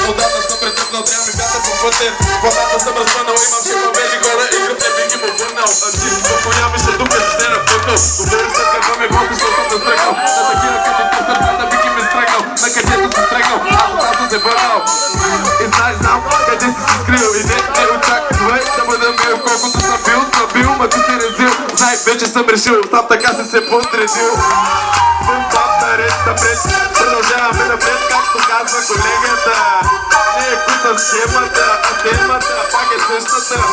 Отдавна съм претръпнал, трябва ми вятър по пътя. Главата съм разпънал, имам шипа бели хора и гръб не би ги обърнал. Ти ако нямаш тук да се напъкнал. Добре се тръгвам и после, защото съм стръгнал. На такива като тук хъртата би ги ме стръгнал. На където съм стръгнал, аз съм се върнал. И знам къде си се скрил. И не очаквай да бъда мил, колкото съм бил, ма ти си резил. Знай, вече съм решил, сам така си се подредил. Бум-бам, наред, напред, продължаваме напред, както казва колегата. Не е куца схемата, а темата пак е същата.